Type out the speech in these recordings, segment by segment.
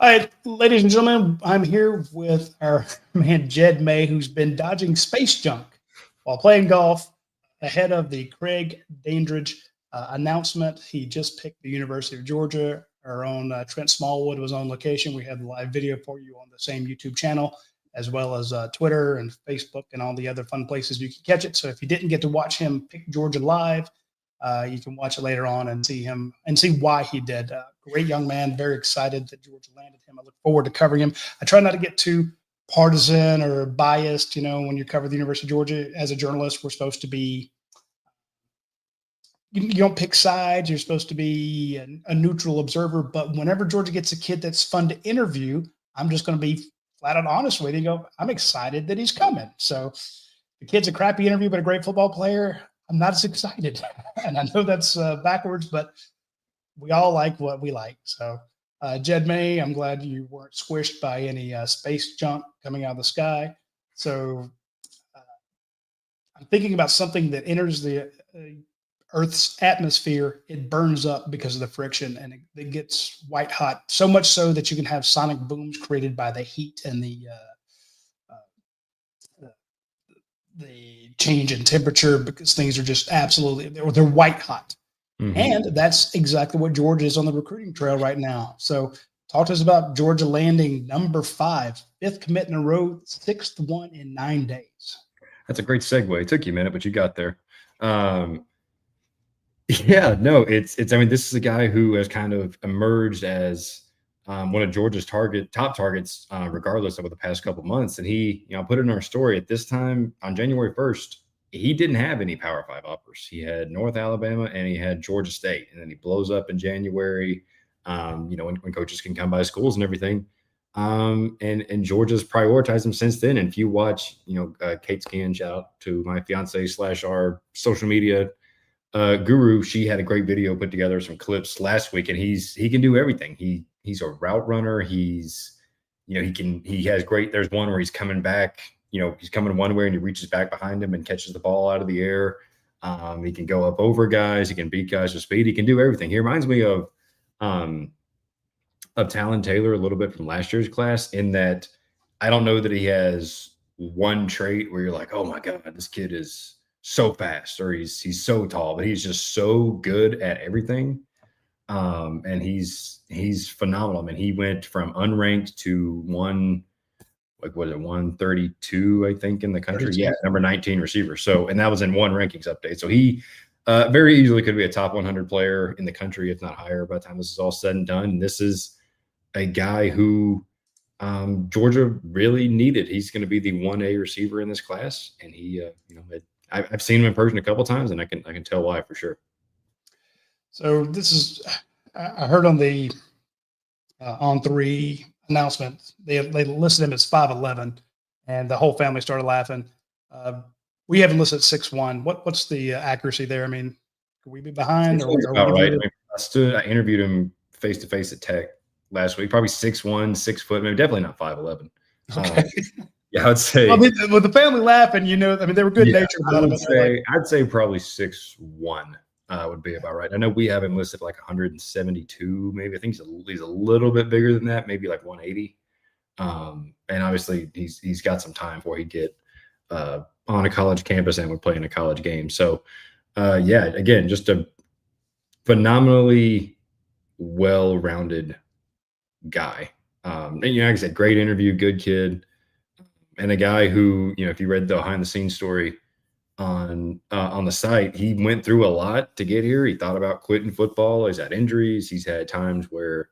All right, ladies and gentlemen, I'm here with our man Jed May, who's been dodging space junk while playing golf ahead of the Craig Dandridge announcement. He just picked the University of Georgia. Our own Trent Smallwood was on location. We had the live video for you on the same YouTube channel, as well as Twitter and Facebook and all the other fun places you can catch it. So if you didn't get to watch him pick Georgia live, you can watch it later on and see him and see why he did. Great young man, very excited that Georgia landed him. I look forward to covering him. I try not to get too partisan or biased. You know, when you cover the University of Georgia as a journalist, we're supposed to be, you don't pick sides. You're supposed to be a neutral observer. But whenever Georgia gets a kid that's fun to interview, I'm just going to be flat out honest with you and go, I'm excited that he's coming. So the kid's a crappy interview, but a great football player. I'm not as excited. And I know that's backwards, but we all like what we like. So, Jed May, I'm glad you weren't squished by any space junk coming out of the sky. So, I'm thinking about something that enters the Earth's atmosphere. It burns up because of the friction, and it gets white hot. So much so that you can have sonic booms created by the heat and the change in temperature, because things are just absolutely they're white hot. Mm-hmm. And that's exactly what Georgia is on the recruiting trail right now. So talk to us about Georgia landing number 5, 5th commit in a row, 6th one in 9 days. That's a great segue. It took you a minute, but you got there. Yeah, no, it's I mean, this is a guy who has kind of emerged as one of Georgia's top targets, regardless over the past couple of months. And he, put it in our story at this time on January 1st. He didn't have any Power 5 offers. He had North Alabama and he had Georgia State, and then he blows up in January. When coaches can come by schools and everything. And Georgia's prioritized him since then. And if you watch, Kate Scan, shout out to my fiance / our social media guru, she had a great video put together, some clips last week, and he can do everything. He's a route runner. He has great. There's one where he's coming back. He's coming one way and he reaches back behind him and catches the ball out of the air. He can go up over guys. He can beat guys with speed. He can do everything. He reminds me of Talon Taylor a little bit from last year's class, in that I don't know that he has one trait where you're like, oh my God, this kid is so fast, or he's so tall, but he's just so good at everything. And he's phenomenal. I mean, he went from unranked to 132, I think, in the country. Yeah, number 19 receiver. So, and that was in one rankings update. So he very easily could be a top 100 player in the country, if not higher, by the time this is all said and done. And this is a guy who Georgia really needed. He's going to be the 1A receiver in this class, and he, I've seen him in person a couple of times, and I can tell why for sure. So this is, I heard on the On3 announcement, they listed him as 5'11", and the whole family started laughing. We haven't listed 6'1". What's the accuracy there? I mean, could we be behind? About right. I interviewed him face to face at Tech last week. Probably 6'1", 6 foot, maybe definitely not 5'11". Okay. Yeah, I would say. Well, with the family laughing, they were good natured about it. I'd say probably 6'1". Would be about right. I know we have him listed like 172, maybe. I think he's a little bit bigger than that, maybe like 180. And obviously he's got some time before he'd get on a college campus and would play in a college game. So again, just a phenomenally well-rounded guy. And like I said, great interview, good kid, and a guy who, if you read the behind the scenes story on the site, he went through a lot to get here. He thought about quitting football. He's had injuries. He's had times where,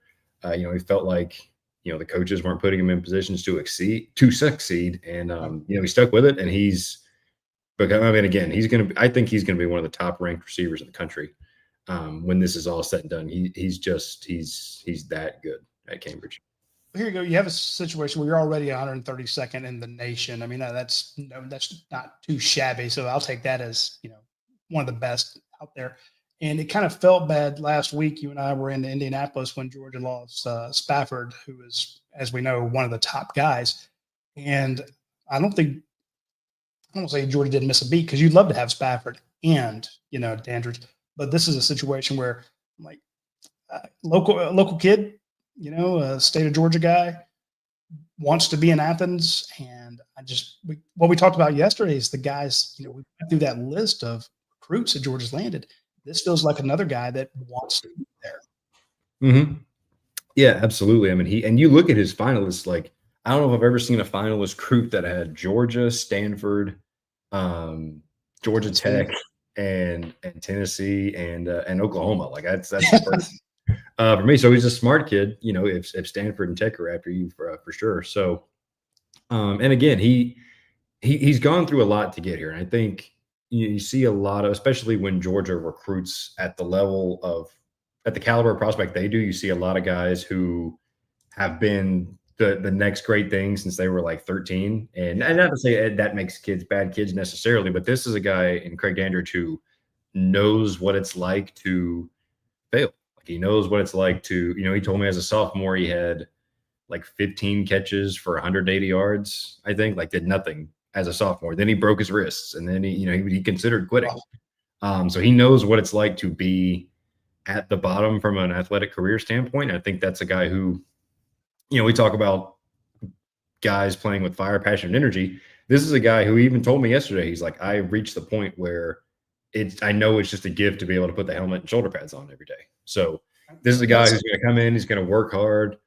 he felt like, the coaches weren't putting him in positions to succeed. And, he stuck with it, and I think he's going to be one of the top ranked receivers in the country. When this is all said and done, he's that good at Cambridge. Here you go. You have a situation where you're already 132nd in the nation. I mean, that's not too shabby. So I'll take that as, one of the best out there. And it kind of felt bad last week. You and I were in Indianapolis when Georgia lost Spafford, who is, as we know, one of the top guys. And I don't say Georgia didn't miss a beat, because you'd love to have Spafford and, Dandridge. But this is a situation where, like, local kid, a state of Georgia guy, wants to be in Athens. And what we talked about yesterday is the guys, we went through that list of recruits that Georgia's landed. This feels like another guy that wants to be there. Mm-hmm. Yeah, absolutely. I mean, and you look at his finalists, like, I don't know if I've ever seen a finalist group that had Georgia, Stanford, Georgia Tech, and Tennessee and Oklahoma. Like that's the first for me. So he's a smart kid, if Stanford and Tech are after you for sure. So and again, he's gone through a lot to get here. And I think you see a lot of, especially when Georgia recruits at the caliber of prospect they do, you see a lot of guys who have been the next great thing since they were like 13. And not to say that makes kids bad kids necessarily, but this is a guy in Craig Dandridge who knows what it's like to fail. Like he knows what it's like to, he told me as a sophomore he had like 15 catches for 180 yards, I think, like did nothing as a sophomore. Then he broke his wrists and then he considered quitting. So he knows what it's like to be at the bottom from an athletic career standpoint. I think that's a guy who, we talk about guys playing with fire, passion, and energy. This is a guy who even told me yesterday, he's like, I reached the point where I know it's just a gift to be able to put the helmet and shoulder pads on every day. So this is a guy who's going to come in, he's going to work hard.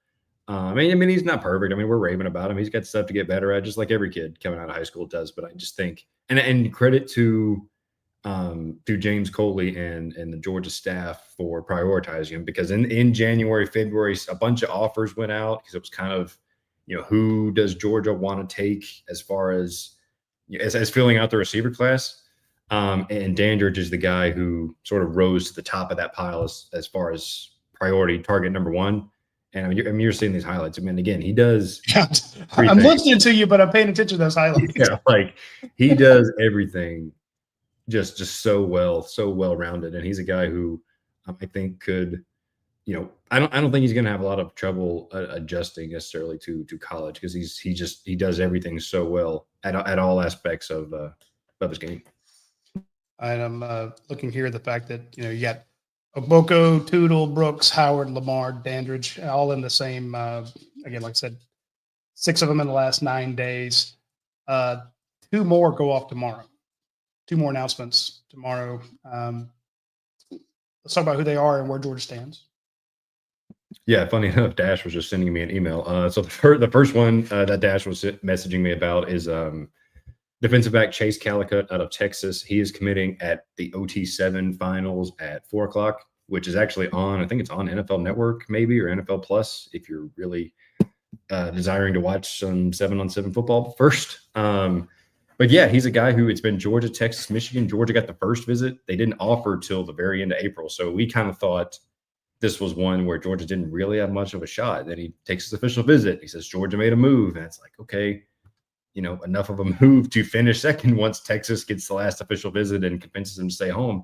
I mean, he's not perfect. I mean, we're raving about him. He's got stuff to get better at, just like every kid coming out of high school does. But I just think, and credit to James Coley and the Georgia staff for prioritizing him, because in January, February, a bunch of offers went out because it was kind of, who does Georgia want to take as far as filling out the receiver class. And Dandridge is the guy who sort of rose to the top of that pile as far as priority target number one. And I mean, you're seeing these highlights. I mean, again, he does. I'm listening to you, but I'm paying attention to those highlights. Yeah, like he does everything just so well rounded. And he's a guy who I think could, I don't think he's going to have a lot of trouble adjusting necessarily to college, because he does everything so well at all aspects of his game. And I'm looking here at the fact that, you got Oboko, Tootle, Brooks, Howard, Lamar, Dandridge, all in the same, again, like I said, 6 of them in the last 9 days. 2 more go off tomorrow. 2 more announcements tomorrow. Let's talk about who they are and where Georgia stands. Yeah, funny enough, Dash was just sending me an email. So the first one that Dash was messaging me about is defensive back Chase Calicut out of Texas. He is committing at the OT7 finals at 4:00, which is actually I think it's on NFL Network maybe, or NFL Plus if you're really desiring to watch some 7-on-7 football first. But yeah, he's a guy who, it's been Georgia, Texas, Michigan. Georgia got the first visit. They didn't offer till the very end of April. So we kind of thought this was one where Georgia didn't really have much of a shot. Then he takes his official visit. He says Georgia made a move. And it's like, okay, enough of a move to finish second once Texas gets the last official visit and convinces him to stay home.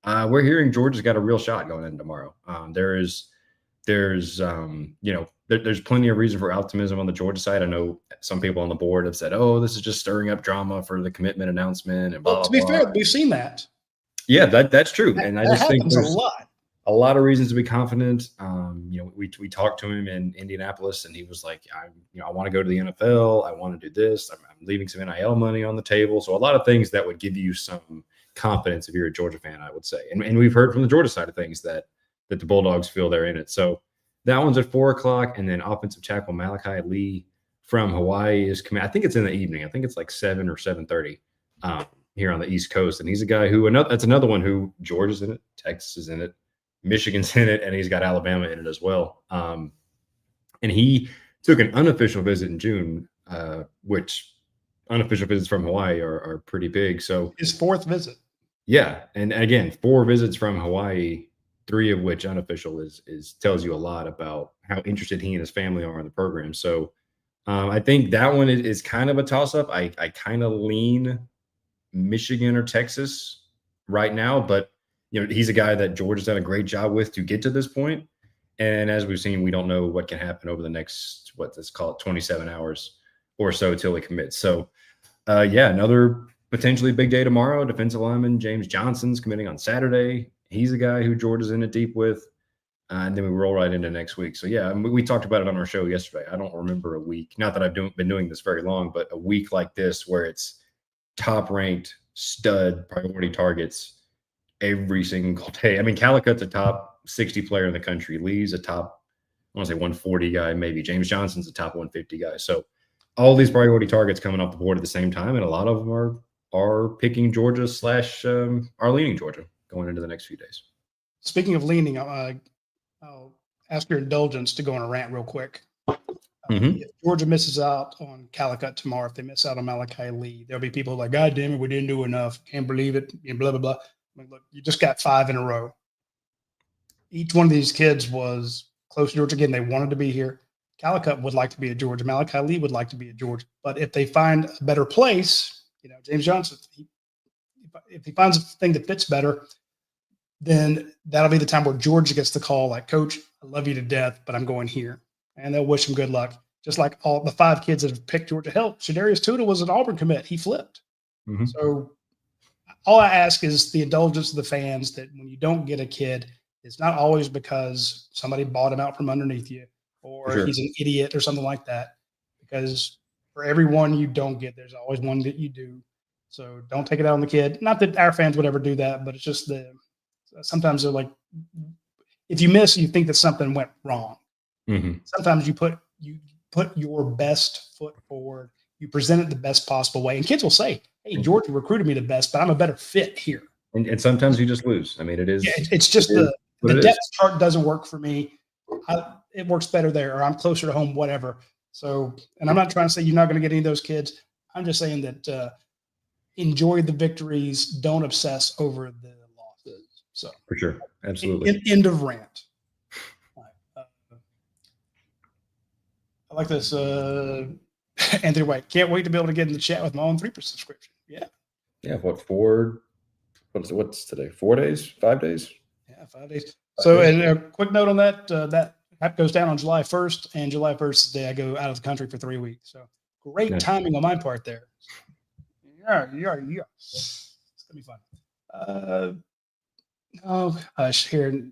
We're hearing Georgia's got a real shot going in tomorrow. There's plenty of reason for optimism on the Georgia side. I know some people on the board have said, oh, this is just stirring up drama for the commitment announcement. And to be fair, we've seen that. Yeah, that's true. And I just think there's a lot of reasons to be confident. We talked to him in Indianapolis, and he was like, I want to go to the NFL. I want to do this. I'm leaving some NIL money on the table. So a lot of things that would give you some confidence if you're a Georgia fan, I would say. And we've heard from the Georgia side of things that the Bulldogs feel they're in it. So that one's at 4:00, and then offensive tackle Malachi Lee from Hawaii is coming. I think it's in the evening. I think it's like 7 or 7:30 here on the East Coast. And he's a guy who that's another one who Georgia's in it, Texas is in it, Michigan's in it, and he's got Alabama in it as well. And he took an unofficial visit in June, which unofficial visits from Hawaii are pretty big. So his 4th visit. Yeah, and again, 4 visits from Hawaii, 3 of which unofficial is tells you a lot about how interested he and his family are in the program. So I think that one is kind of a toss-up. I kind of lean Michigan or Texas right now, but he's a guy that Georgia's done a great job with to get to this point. And as we've seen, we don't know what can happen over the next, let's call it 27 hours or so till he commits. So another potentially big day tomorrow. Defensive lineman James Johnson's committing on Saturday. He's a guy who Georgia's in it deep with. and then we roll right into next week. So yeah, we talked about it on our show yesterday. I don't remember a week, not that I've been doing this very long, but a week like this where it's top ranked stud priority targets every single day. I mean, Calicut's a top 60 player in the country. Lee's a top, I want to say 140 guy, maybe. James Johnson's a top 150 guy. So all these priority targets coming off the board at the same time, and a lot of them are picking Georgia / are leaning Georgia going into the next few days. Speaking of leaning, I'll ask your indulgence to go on a rant real quick. If Georgia misses out on Calicut tomorrow, if they miss out on Malachi Lee, there'll be people like, God damn it, we didn't do enough. Can't believe it. And blah, blah, blah. I mean, look, you just got 5 in a row. Each one of these kids was close to Georgia. Again, they wanted to be here. Calicut would like to be at Georgia. Malachi Lee would like to be at Georgia. But if they find a better place, James Johnson, if he finds a thing that fits better, then that'll be the time where Georgia gets the call like, Coach, I love you to death, but I'm going here. And they'll wish him good luck. Just like all the 5 kids that have picked Georgia. Hell, Shadarius Tuda was an Auburn commit. He flipped. So all I ask is the indulgence of the fans that when you don't get a kid, it's not always because somebody bought him out from underneath you or he's an idiot or something like that. Because for every one you don't get, there's always one that you do. So don't take it out on the kid. Not that our fans would ever do that, but it's just sometimes they're like, if you miss, you think that something went wrong. Sometimes you put your best foot forward. You present it the best possible way. And kids will say, hey, Georgia recruited me the best, but I'm a better fit here. And sometimes you just lose. I mean, it is. Yeah, it's just the depth chart doesn't work for me. It works better there, or I'm closer to home, whatever. So, and I'm not trying to say you're not going to get any of those kids. I'm just saying that enjoy the victories. Don't obsess over the losses. So for sure. Absolutely. End of rant. I like this. Anthony White. Can't wait to be able to get in the chat with my own 3% subscription. Yeah. Yeah. What's today? 4 days? 5 days? Yeah, 5 days. So, and a quick note on that, that app goes down on July 1st, and July 1st is the day I go out of the country for 3 weeks. So great timing on my part there. Yeah. It's going to be fun. Here,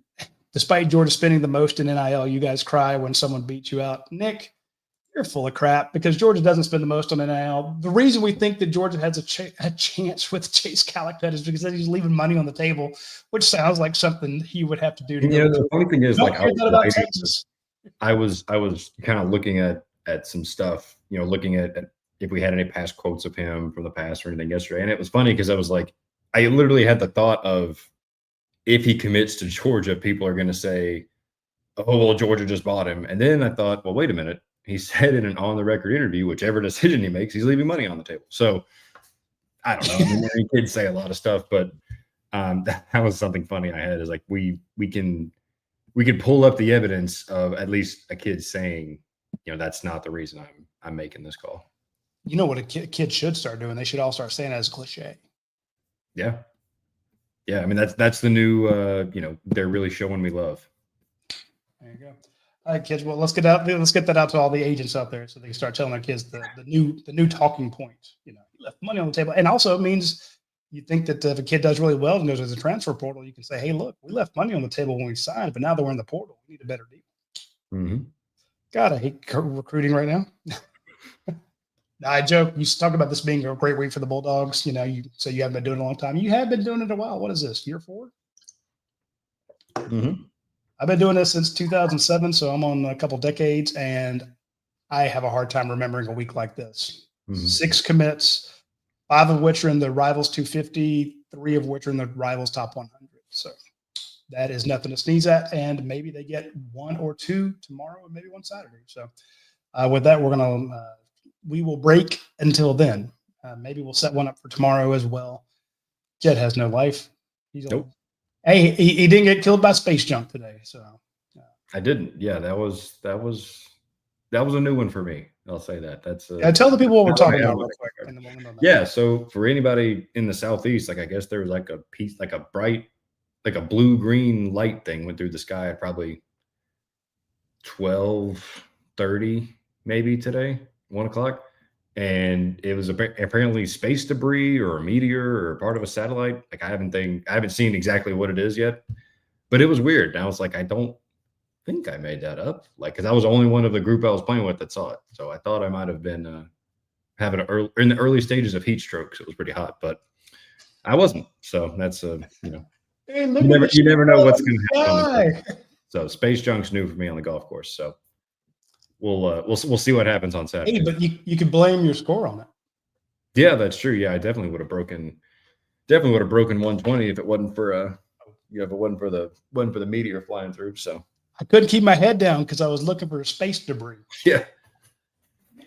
despite Georgia spending the most in NIL, you guys cry when someone beats you out. Nick, you're full of crap because Georgia doesn't spend the most on NIL. The reason we think that Georgia has a chance with Chase Calicut is because he's leaving money on the table, which sounds like something he would have to do. The funny thing is, I was kind of looking at some stuff, looking at if we had any past quotes of him from the past or anything yesterday. And it was funny because I was like, I literally had the thought of if he commits to Georgia, people are going to say, oh, well, Georgia just bought him. And then I thought, well, wait a minute. He said in an on-the-record interview, whichever decision he makes, he's leaving money on the table. So I don't know. I mean, kids say a lot of stuff, but that was something funny I had. Is like we can pull up the evidence of at least a kid saying, that's not the reason I'm making this call. You know what a kid should start doing? They should all start saying that as a cliche. Yeah. I mean, that's the new. They're really showing me love. There you go. All right, kids. Well, let's get that out to all the agents out there so they can start telling their kids the new talking point. You left money on the table, and also it means you think that if a kid does really well and goes to the transfer portal, you can say, "Hey, look, we left money on the table when we signed, but now that we're in the portal, we need a better deal." God, I hate recruiting right now. I joke. You talk about this being a great week for the Bulldogs. You say you haven't been doing it a long time. You have been doing it a while. What is this? Year 4? I've been doing this since 2007, so I'm on a couple decades, and I have a hard time remembering a week like this. 6 commits, 5 of which are in the Rivals 250, 3 of which are in the Rivals Top 100. So that is nothing to sneeze at, and maybe they get 1 or 2 tomorrow, and maybe 1 Saturday. So with that, we will break until then. Maybe we'll set one up for tomorrow as well. Jed has no life. He's old. Hey, he didn't get killed by space junk today, so I didn't. Yeah, that was a new one for me. I'll say that. That's tell the people what we're talking about real quick. Yeah, so for anybody in the southeast, I guess there was a piece, a bright, a blue-green light thing went through the sky at probably 12:30 maybe today, 1 o'clock. And it was apparently space debris or a meteor or part of a satellite. I haven't seen exactly what it is yet, but it was weird. And I was like, I don't think I made that up, like, because I was the only one of the group I was playing with that saw it. So I thought I might have been having in the early stages of heat stroke. So it was pretty hot, but I wasn't. So that's Hey, you never know what's going to happen. guy. So space junk's new for me on the golf course. So we'll see what happens on Saturday. Hey, but you could blame your score on it. Yeah, that's true. Yeah, I definitely would have broken 120 if it wasn't for if it wasn't for the meteor flying through. So I couldn't keep my head down because I was looking for space debris. yeah,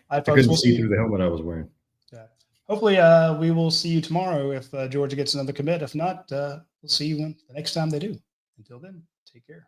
I couldn't see through the helmet I was wearing. Yeah. Hopefully, we will see you tomorrow if Georgia gets another commit. If not, we'll see you the next time they do. Until then, take care.